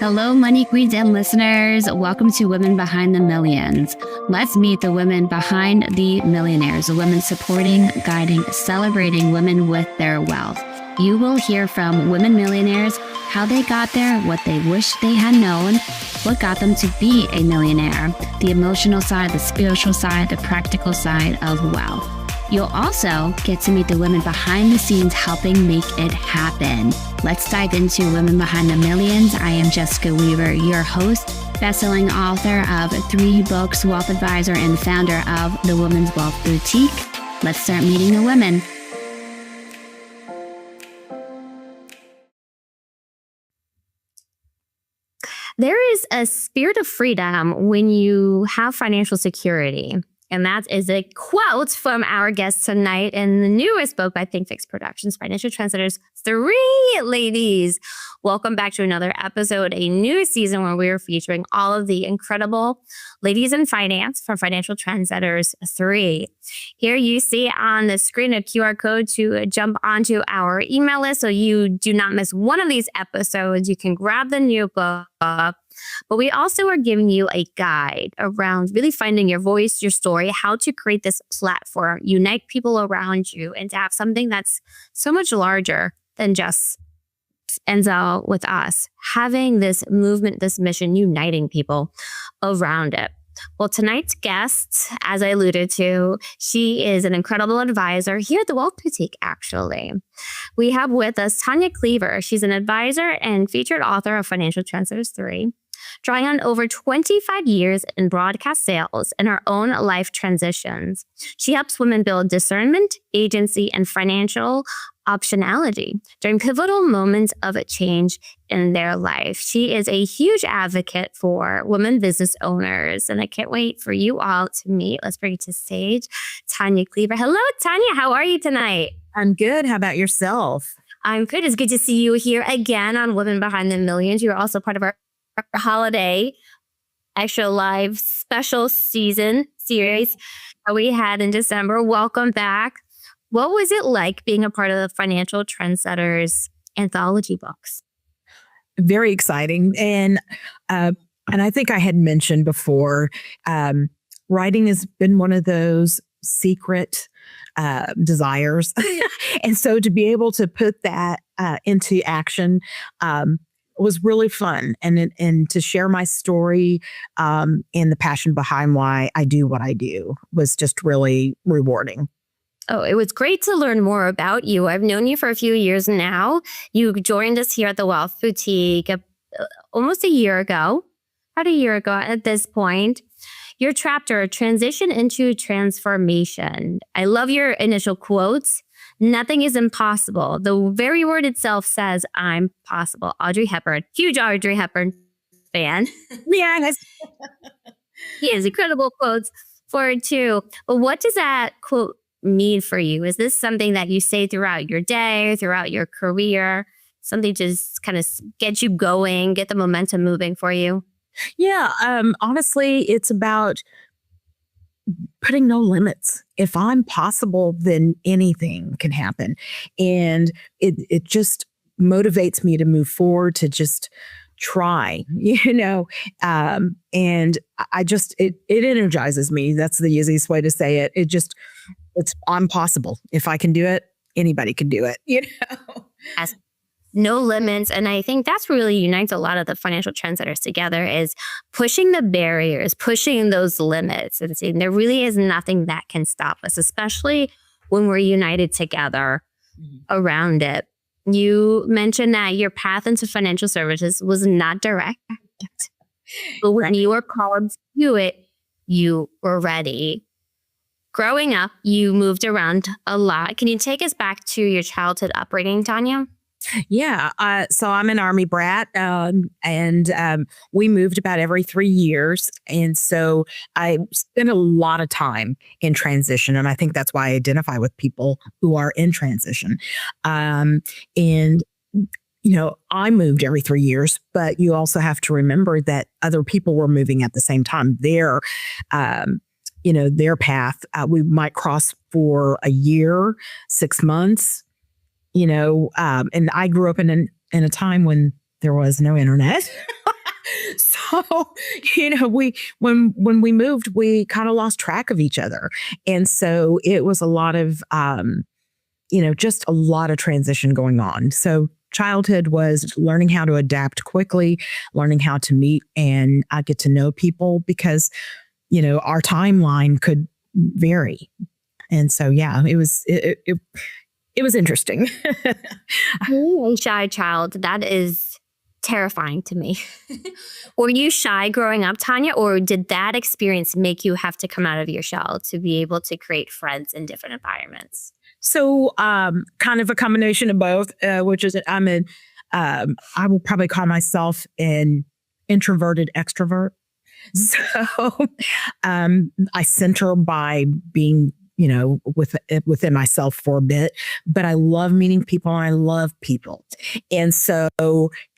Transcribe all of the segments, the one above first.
Hello, Money Queens and listeners. Welcome to Women Behind the Millions. Let's meet the women behind the millionaires, the women supporting, guiding, celebrating women with their wealth. You will hear from women millionaires, how they got there, what they wish they had known, what got them to be a millionaire, the emotional side, the spiritual side, the practical side of wealth. You'll also get to meet the women behind the scenes helping make it happen. Let's dive into Women Behind the Millions. I am Jessica Weaver, your host, best-selling author of 3 books, wealth advisor, and founder of the Women's Wealth Boutique. Let's start meeting the women. There is a spirit of freedom when you have financial security. And that is a quote from our guest tonight in the newest book by Think Fix Productions, Financial Trendsetters 3. Ladies, welcome back to another episode, a new season where we are featuring all of the incredible ladies in finance from Financial Trendsetters 3. Here you see on the screen a QR code to jump onto our email list so you do not miss one of these episodes. You can grab the new book. But we also are giving you a guide around really finding your voice, your story, how to create this platform, unite people around you, and to have something that's so much larger than just ends out with us. Having this movement, this mission, uniting people around it. Well, tonight's guest, as I alluded to, she is an incredible advisor here at the Wealth Boutique, actually. We have with us Tonyia Cleaver. She's an advisor and featured author of Financial Trendsetters 3, drawing on over 25 years in broadcast sales and her own life transitions. She helps women build discernment, agency, and financial optionality during pivotal moments of a change in their life. She is a huge advocate for women business owners, and I can't wait for you all to meet. Let's bring it to stage, Tonyia Cleaver. Hello, Tonyia. How are you tonight? I'm good. How about yourself? I'm good. It's good to see you here again on Women Behind the Millions. You're also part of our holiday extra live special series that we had in December. Welcome back. What was it like being a part of the Financial Trendsetters anthology books? Very exciting. And I think I had mentioned before, writing has been one of those secret desires. And so to be able to put that into action was really fun. And to share my story and the passion behind why I do what I do was just really rewarding. Oh, it was great to learn more about you. I've known you for a few years now. You joined us here at the Wealth Boutique almost a year ago, about a year ago at this point. Your chapter, Transition into Transformation. I love your initial quotes. Nothing is impossible. The very word itself says, I'm possible. Audrey Hepburn, huge Audrey Hepburn fan. Yeah. He has incredible quotes for it too. But what does that quote mean for you? Is this something that you say throughout your day, throughout your career, something to just kind of get you going, get the momentum moving for you? Yeah. Honestly, it's about putting no limits. If I'm possible, then anything can happen. And it just motivates me to move forward, to just try, and I just, it energizes me. That's the easiest way to say it. I'm possible. If I can do it, anybody can do it, As no limits. And I think that's really unites a lot of the financial trendsetters together, is pushing the barriers, pushing those limits, and saying there really is nothing that can stop us, especially when we're united together around it. You mentioned that your path into financial services was not direct, but when you were called to do it, you were ready. Growing up, you moved around a lot. Can you take us back to your childhood upbringing, Tonyia? Yeah. So I'm an Army brat, and we moved about every 3 years. And so I spent a lot of time in transition. And I think that's why I identify with people who are in transition. And I moved every 3 years, but you also have to remember that other people were moving at the same time. Their path, we might cross for a year, 6 months, and I grew up in a time when there was no internet. when we moved, we kind of lost track of each other. And so it was a lot of, just a lot of transition going on. So childhood was learning how to adapt quickly, learning how to meet and get to know people because, our timeline could vary. And so, yeah, it was interesting. Being a shy child, that is terrifying to me. Were you shy growing up, Tonyia, or did that experience make you have to come out of your shell to be able to create friends in different environments? So, kind of a combination of both, which is I will probably call myself an introverted extrovert. So, I center by being within myself for a bit, but I love meeting people and I love people. And so,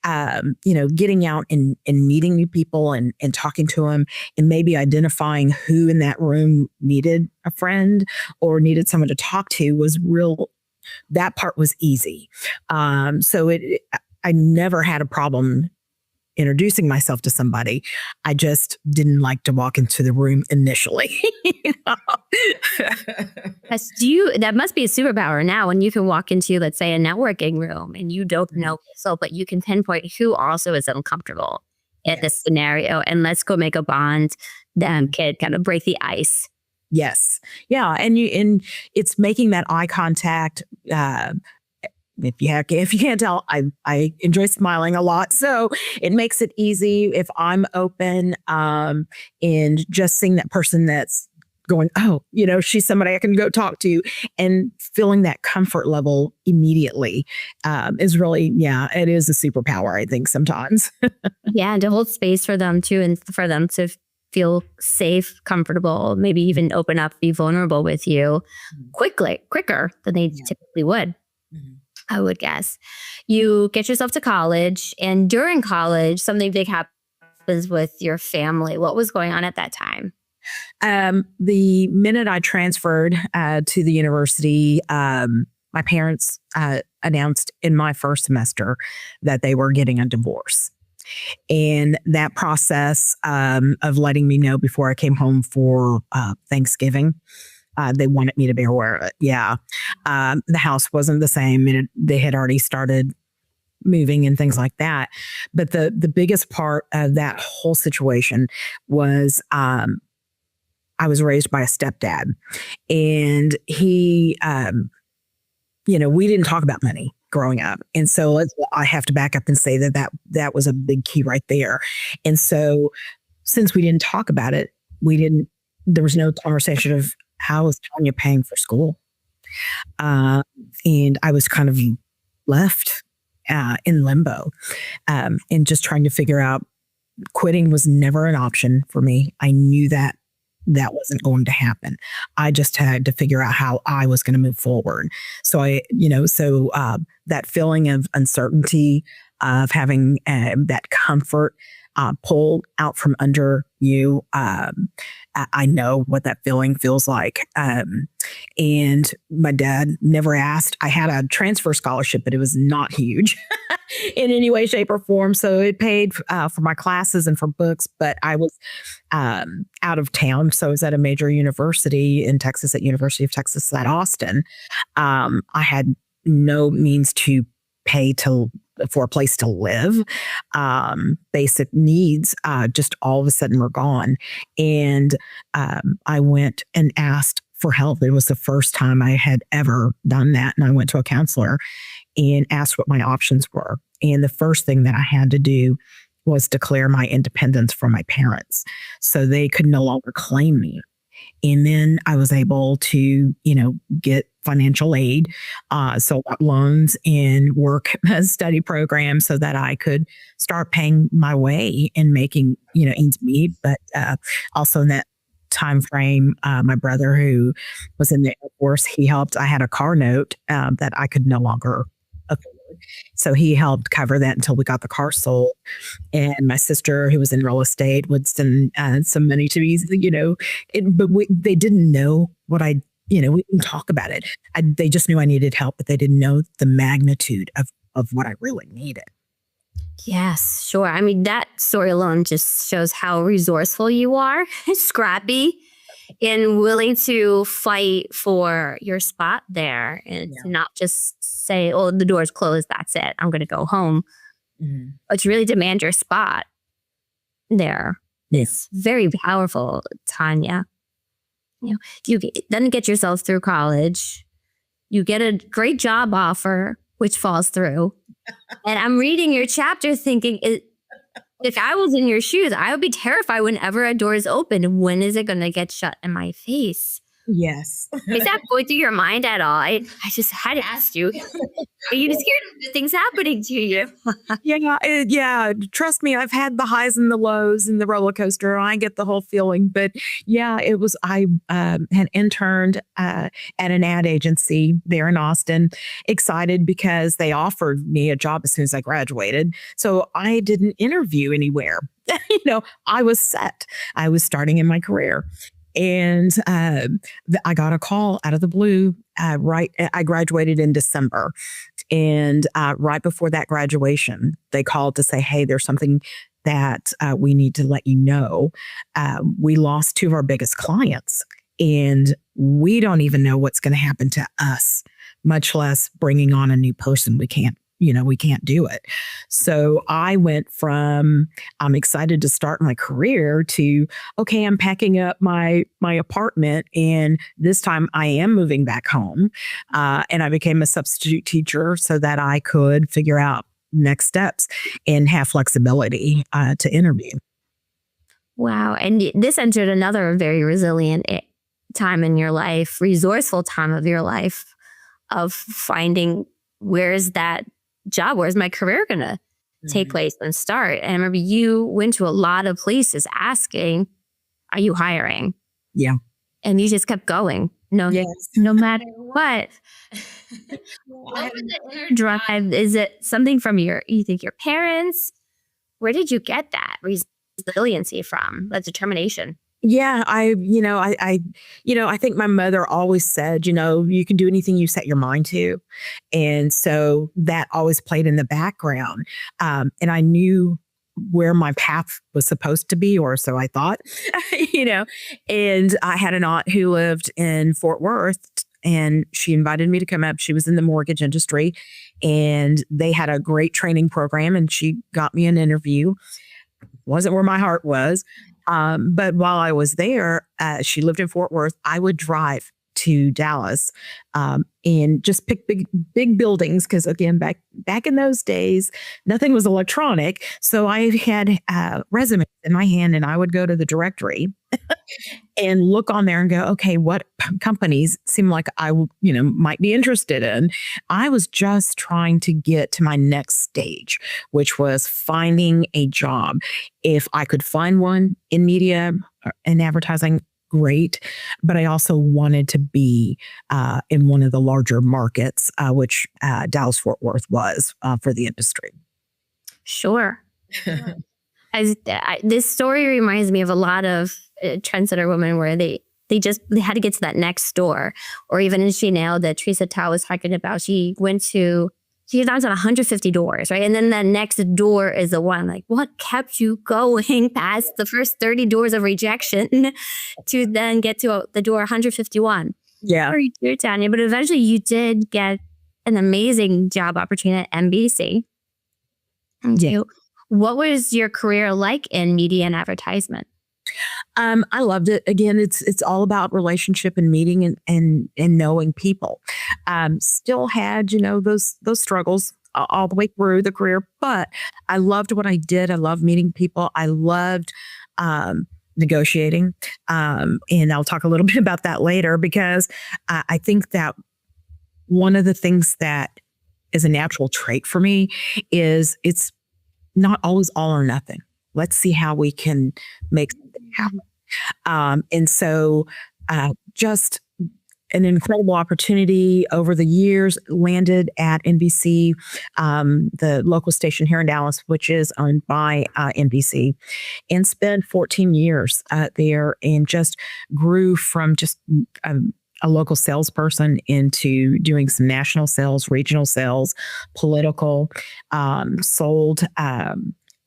getting out and meeting new people and talking to them and maybe identifying who in that room needed a friend or needed someone to talk to that part was easy. So I never had a problem introducing myself to somebody. I just didn't like to walk into the room initially. That must be a superpower now when you can walk into, let's say, a networking room and you don't know so, but you can pinpoint who also is uncomfortable in this scenario and let's go make a bond. Then can kind of break the ice. Yes. Yeah. And it's making that eye contact. If you can't tell, I enjoy smiling a lot. So it makes it easy if I'm open and just seeing that person that's going, she's somebody I can go talk to and feeling that comfort level immediately is really, it is a superpower, I think, sometimes. Yeah. And to hold space for them too, and for them to feel safe, comfortable, maybe even open up, be vulnerable with you quicker than they typically would. Mm-hmm. I would guess. You get yourself to college, and during college, something big happens with your family. What was going on at that time? The minute I transferred to the university, my parents announced in my first semester that they were getting a divorce. And that process of letting me know before I came home for Thanksgiving, they wanted me to be aware of it. Yeah. The house wasn't the same. They had already started moving and things like that. But the biggest part of that whole situation was I was raised by a stepdad. And he, we didn't talk about money growing up. And so I have to back up and say that was a big key right there. And so since we didn't talk about it, there was no conversation of how is Tonyia paying for school? And I was kind of left in limbo and just trying to figure out quitting was never an option for me. I knew that wasn't going to happen. I just had to figure out how I was going to move forward. So that feeling of uncertainty, of having that comfort pulled out from under you. I know what that feeling feels like. And my dad never asked. I had a transfer scholarship, but it was not huge in any way, shape, or form. So it paid for my classes and for books, but I was out of town. So I was at a major university in Texas, at University of Texas at Austin. I had no means to pay for a place to live. Basic needs just all of a sudden were gone. And I went and asked for help. It was the first time I had ever done that. And I went to a counselor and asked what my options were. And the first thing that I had to do was declare my independence from my parents so they could no longer claim me. And then I was able to, get financial aid, so loans and work study programs so that I could start paying my way and making, ends meet. But also in that time frame, my brother, who was in the Air Force, he helped. I had a car note that I could no longer afford. So he helped cover that until we got the car sold. And my sister, who was in real estate, would send some money to me, they didn't know what we didn't talk about it. They just knew I needed help, but they didn't know the magnitude of what I really needed. Yes, sure. I mean, that story alone just shows how resourceful you are, scrappy, and willing to fight for your spot there and to not just say, oh, the door's closed. That's it. I'm going to go home. Mhm. But to really demand your spot there. Yeah. It's very powerful, Tanya. Then get yourself through college. You get a great job offer, which falls through. And I'm reading your chapter thinking, if I was in your shoes, I would be terrified whenever a door is open. When is it going to get shut in my face? Yes. Is that going through your mind at all? I just had to ask you. Are you scared of the things happening to you? Yeah. Trust me, I've had the highs and the lows and the roller coaster. I get the whole feeling. But yeah, it was, I had interned at an ad agency there in Austin, excited because they offered me a job as soon as I graduated. So I didn't interview anywhere. I was set. I was starting in my career. And I got a call out of the blue. I graduated in December. And right before that graduation, they called to say, hey, there's something that we need to let you know. We lost two of our biggest clients, and we don't even know what's going to happen to us, much less bringing on a new person. We can't do it. So I went from I'm excited to start my career to, okay, I'm packing up my apartment, and this time I am moving back home. And I became a substitute teacher so that I could figure out next steps and have flexibility to interview. Wow. And this entered another very resilient time in your life, resourceful time of your life, of finding where's that job, where's my career going to take place and start. And I remember you went to a lot of places asking, are you hiring? Yeah. And you just kept going. No matter what. What was the inner drive? Is it something from you think your parents? Where did you get that resiliency from, that determination? Yeah, I think my mother always said, you can do anything you set your mind to. And so that always played in the background. And I knew where my path was supposed to be, or so I thought, and I had an aunt who lived in Fort Worth, and she invited me to come up. She was in the mortgage industry, and they had a great training program, and she got me an interview. Wasn't where my heart was. But while I was there, she lived in Fort Worth. I would drive to Dallas and just pick big buildings, because again, back in those days, nothing was electronic. So I had resumes in my hand, and I would go to the directory and look on there and go, okay, what companies seem like I might be interested in. I was just trying to get to my next stage, which was finding a job. If I could find one in media and advertising, great. But I also wanted to be in one of the larger markets, which Dallas-Fort Worth was for the industry. Sure. This story reminds me of a lot of trendsetter women where they had to get to that next door, or even as she nailed that Teresa Tao was talking about, she knocks on 150 doors, right? And then that next door is the one, like, what kept you going past the first 30 doors of rejection to then get to the door 151? Yeah. Very true, Tanya. But eventually you did get an amazing job opportunity at NBC. Yeah. What was your career like in media and advertisement? I loved it. Again, it's all about relationship and meeting and knowing people. Still had, those struggles all the way through the career, but I loved what I did. I loved meeting people. I loved negotiating. And I'll talk a little bit about that later, because I think that one of the things that is a natural trait for me is it's not always all or nothing. Let's see how we can make something happen. And so just an incredible opportunity over the years, landed at NBC, the local station here in Dallas, which is owned by NBC, and spent 14 years there, and just grew from just a local salesperson into doing some national sales, regional sales, political, sold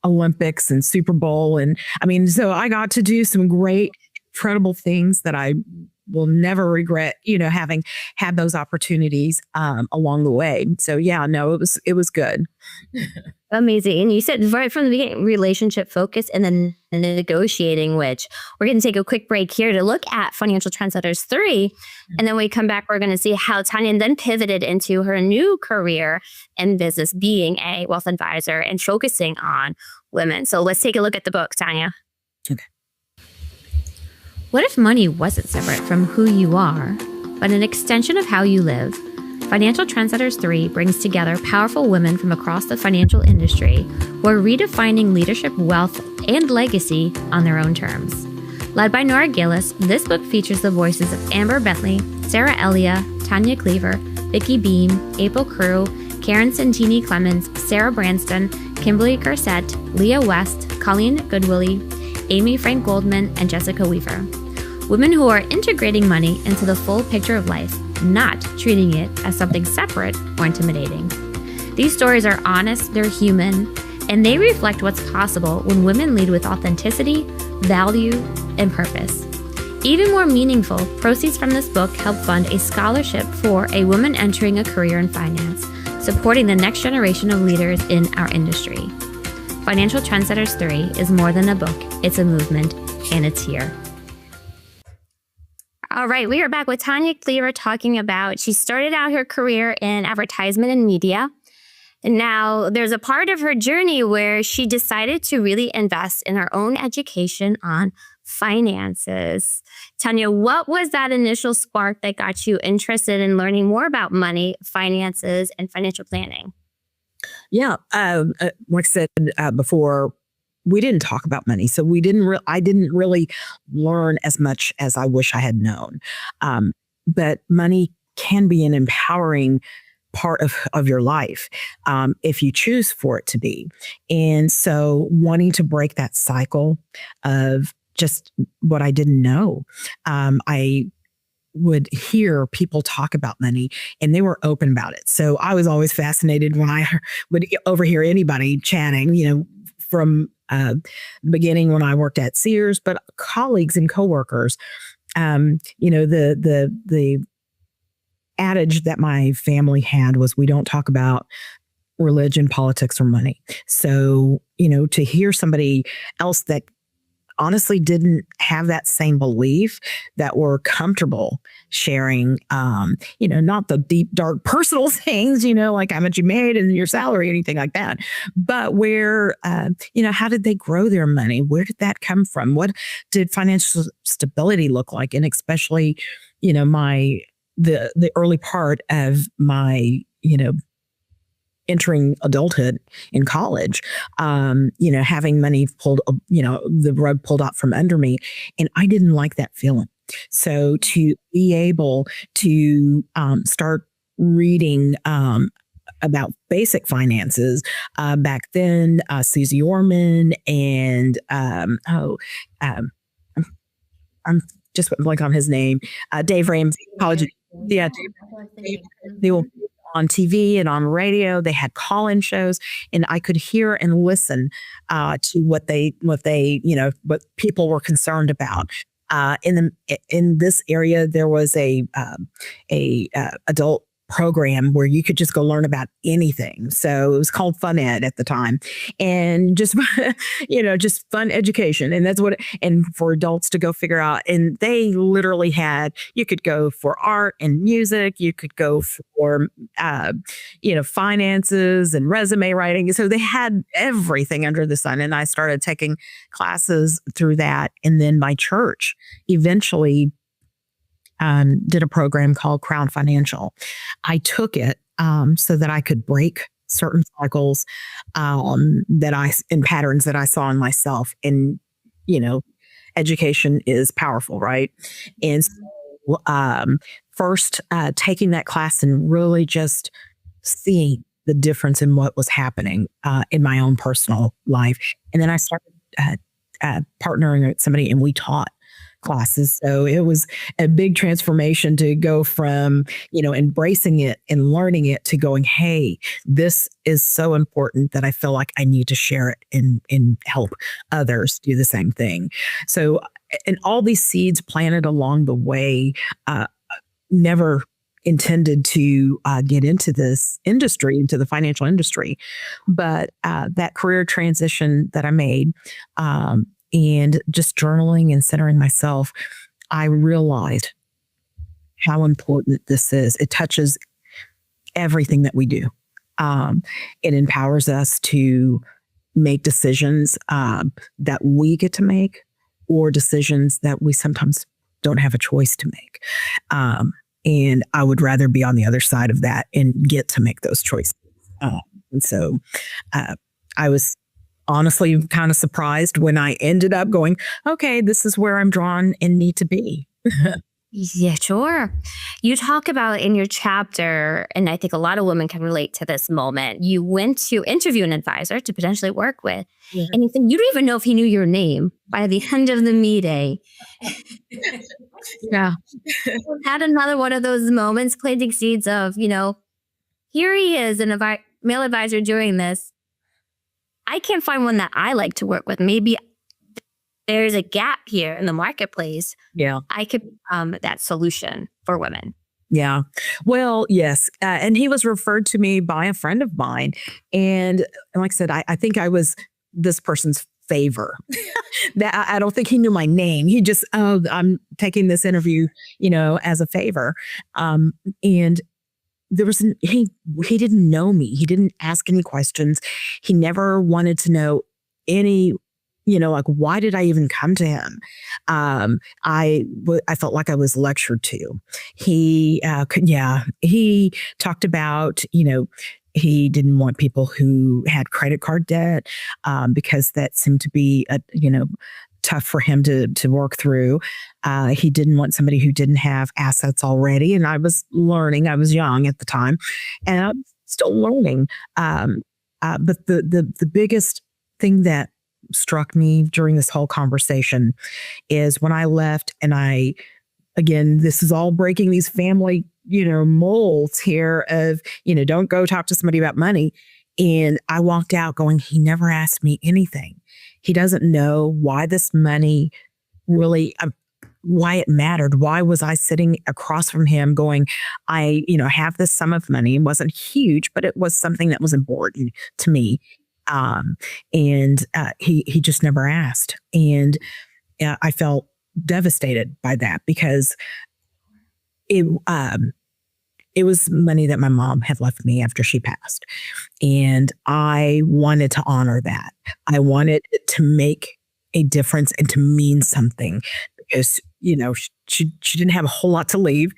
Olympics and Super Bowl. And I mean, so I got to do some great, incredible things that I will never regret, having had those opportunities along the way. So yeah, no, it was good. Amazing. And you said right from the beginning, relationship focus and then negotiating, which we're going to take a quick break here to look at Financial Trendsetters 3. And then when we come back, we're going to see how Tonyia then pivoted into her new career in business, being a wealth advisor and focusing on women. So let's take a look at the book, Tonyia. Okay. What if money wasn't separate from who you are, but an extension of how you live? Financial Trendsetters 3 brings together powerful women from across the financial industry who are redefining leadership, wealth, and legacy on their own terms. Led by Nora Gillis, this book features the voices of Amber Bentley, Sarah Elia, Tonyia Cleaver, Vicki Beam, April Crew, Karen Santini Clemens, Sarah Branston, Kimberly Garcette, Leah West, Colleen Goodwillie, Amy Frank Goldman, and Jessica Weaver. Women who are integrating money into the full picture of life, not treating it as something separate or intimidating. These stories are honest, they're human, and they reflect what's possible when women lead with authenticity, value, and purpose. Even more meaningful, proceeds from this book help fund a scholarship for a woman entering a career in finance, supporting the next generation of leaders in our industry. Financial Trendsetters 3 is more than a book, it's a movement, and it's here. All right, we are back with Tonyia Cleaver talking about she started out her career in advertisement and media. And now there's a part of her journey where she decided to really invest in her own education on finances. Tonyia, what was that initial spark that got you interested in learning more about money, finances, and financial planning? Yeah, like I said before, we didn't talk about money, so I didn't really learn as much as I wish I had known. But money can be an empowering part of your life if you choose for it to be. And so wanting to break that cycle of just what I didn't know, I would hear people talk about money and they were open about it. So I was always fascinated when I would overhear anybody chatting, from the beginning when I worked at Sears, but colleagues and coworkers, the adage that my family had was, we don't talk about religion, politics, or money. So, to hear somebody else that honestly didn't have that same belief, that were comfortable sharing, not the deep, dark personal things, like how much you made and your salary, anything like that, but where, how did they grow their money? Where did that come from? What did financial stability look like? And especially, the early part of my, entering adulthood in college, having money pulled, the rug pulled out from under me. And I didn't like that feeling. So to be able to start reading about basic finances back then, Susie Orman and, I'm just went blank on his name, Dave Ramsey, college. Yeah, they will on TV and on radio. They had call-in shows, and I could hear and listen to what people were concerned about. In this area, there was a adult program where you could just go learn about anything. So it was called Fun Ed at the time, and just just fun education. And that's and for adults to go figure out. And they literally had, you could go for art and music, you could go for finances and resume writing. So they had everything under the sun. And I started taking classes through that. And then my church eventually did a program called Crown Financial. I took it so that I could break certain cycles and patterns that I saw in myself. And, education is powerful, right? And so, first taking that class and really just seeing the difference in what was happening in my own personal life. And then I started partnering with somebody, and we taught classes. So it was a big transformation to go from, embracing it and learning it to going, hey, this is so important that I feel like I need to share it and help others do the same thing. So, and all these seeds planted along the way, never intended to get into this industry, into the financial industry. But that career transition that I made, and just journaling and centering myself, I realized how important this is. It touches everything that we do. It empowers us to make decisions that we get to make, or decisions that we sometimes don't have a choice to make. And I would rather be on the other side of that and get to make those choices. And so I was honestly kind of surprised when I ended up going, okay, this is where I'm drawn and need to be. Yeah, sure. You talk about in your chapter, and I think a lot of women can relate to this moment. You went to interview an advisor to potentially work with, and you think you don't even know if he knew your name by the end of the meeting. Yeah. Had another one of those moments, planting seeds of, here he is, male advisor doing this. I can't find one that I like to work with. Maybe there's a gap here in the marketplace. Yeah. I could become that solution for women. Yeah. Well, yes. And he was referred to me by a friend of mine. And like I said, I think I was this person's favor. That I don't think he knew my name. He just, I'm taking this interview, as a favor. And there was he didn't know me. He didn't ask any questions. He never wanted to know any, like, why did I even come to him? I felt like I was lectured to. He talked about, he didn't want people who had credit card debt, because that seemed to be tough for him to work through. He didn't want somebody who didn't have assets already. And I was learning. I was young at the time, and I'm still learning. But the biggest thing that struck me during this whole conversation is when I left, and again, this is all breaking these family, molds here of, don't go talk to somebody about money. And I walked out going, he never asked me anything. He doesn't know why this money really, why it mattered. Why was I sitting across from him going, I, have this sum of money. It wasn't huge, but it was something that was important to me. And he just never asked. And I felt devastated by that, because it was money that my mom had left me after she passed. And I wanted to honor that. I wanted it to make a difference and to mean something, because, she didn't have a whole lot to leave.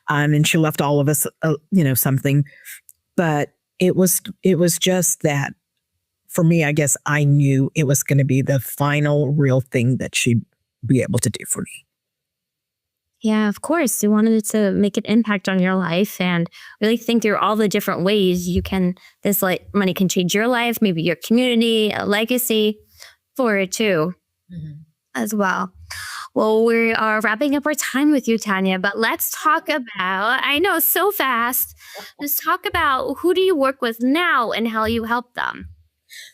And she left all of us, something, but it was just that for me, I guess I knew it was going to be the final real thing that she'd be able to do for me. Yeah, of course. You wanted it to make an impact on your life and really think through all the different ways this money can change your life, maybe your community, a legacy for it too, as well. Well, we are wrapping up our time with you, Tonyia, but let's talk about, I know so fast, let's talk about who do you work with now and how you help them.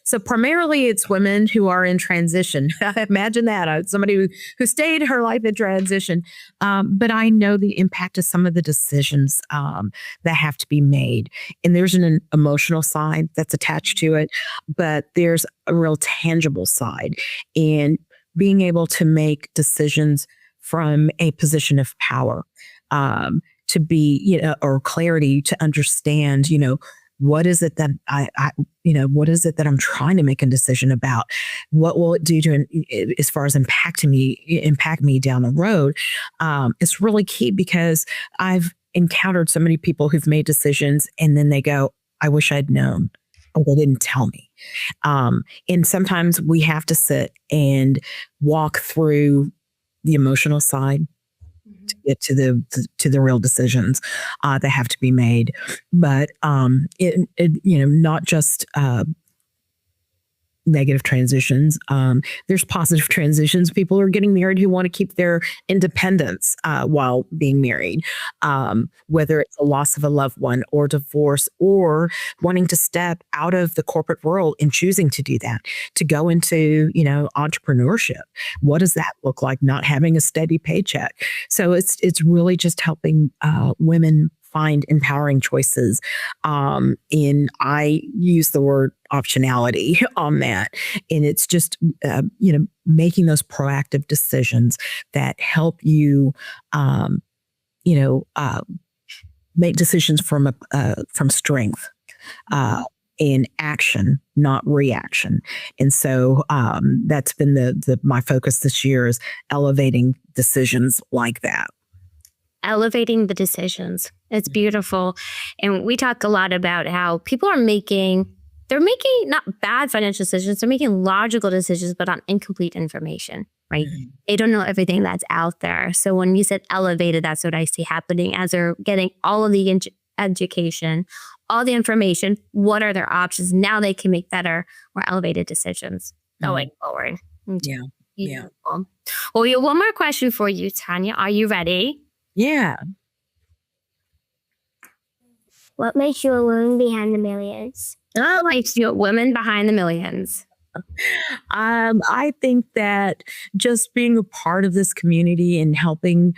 So primarily it's women who are in transition. Imagine that, somebody who stayed her life in transition. But I know the impact of some of the decisions that have to be made. And there's an emotional side that's attached to it, but there's a real tangible side. And being able to make decisions from a position of power, to be, or clarity to understand, what is it that what is it that I'm trying to make a decision about? What will it do as far as impact me down the road? It's really key, because I've encountered so many people who've made decisions and then they go, I wish I'd known, or they didn't tell me. And sometimes we have to sit and walk through the emotional side to get to the real decisions that have to be made. But not just negative transitions. There's positive transitions. People are getting married who want to keep their independence while being married, whether it's a loss of a loved one or divorce or wanting to step out of the corporate world and choosing to do that, to go into, entrepreneurship. What does that look like? Not having a steady paycheck. So it's really just helping women find empowering choices. And I use the word optionality on that. And it's just, making those proactive decisions that help you, make decisions from strength. In action, not reaction. And so that's been my focus this year, is elevating decisions like that. Elevating the decisions. It's beautiful. And we talk a lot about how people they're making not bad financial decisions, they're making logical decisions, but on incomplete information, right? Mm-hmm. They don't know everything that's out there. So when you said elevated, that's what I see happening as they're getting all of the education, all the information. What are their options? Now they can make better, more elevated decisions going forward. Yeah. Yeah. Well, we have one more question for you, Tanya. Are you ready? Yeah. What makes you a woman behind the millions? What makes you a woman behind the millions? I think that just being a part of this community and helping,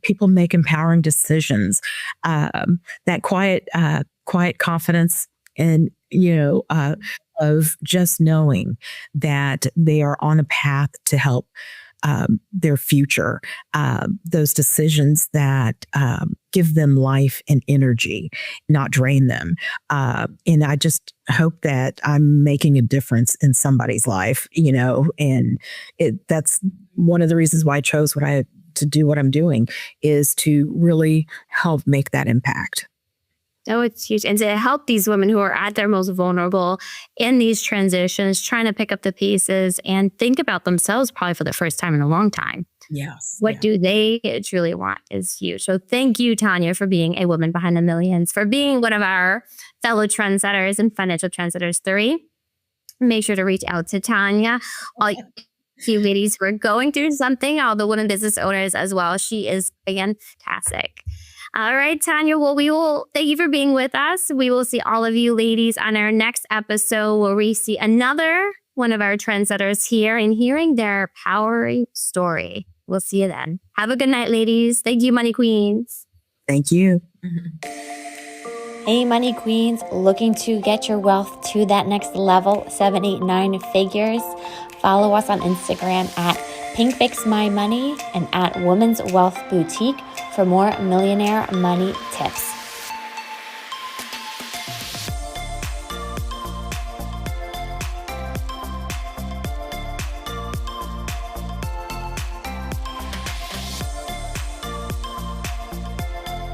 people make empowering decisions, that quiet confidence and, of just knowing that they are on a path to help their future, those decisions that give them life and energy, not drain them. And I just hope that I'm making a difference in somebody's life, and that's one of the reasons why I chose to do what I'm doing, is to really help make that impact. Oh, it's huge. And to help these women who are at their most vulnerable in these transitions, trying to pick up the pieces and think about themselves probably for the first time in a long time. Yes. What do they truly want is huge. So thank you, Tanya, for being a woman behind the millions, for being one of our fellow trendsetters and Financial Trendsetters 3. Make sure to reach out to Tanya. All you ladies who are going through something, all the women business owners as well. She is fantastic. All right, Tanya. Well, we will thank you for being with us. We will see all of you ladies on our next episode, where we see another one of our trendsetters here and hearing their powering story. We'll see you then. Have a good night, ladies. Thank you, Money Queens. Thank you. Hey, Money Queens, looking to get your wealth to that next level, 7, 8, 9 figures? Follow us on Instagram at PinkFixMyMoney and at Women's Wealth Boutique for more millionaire money tips.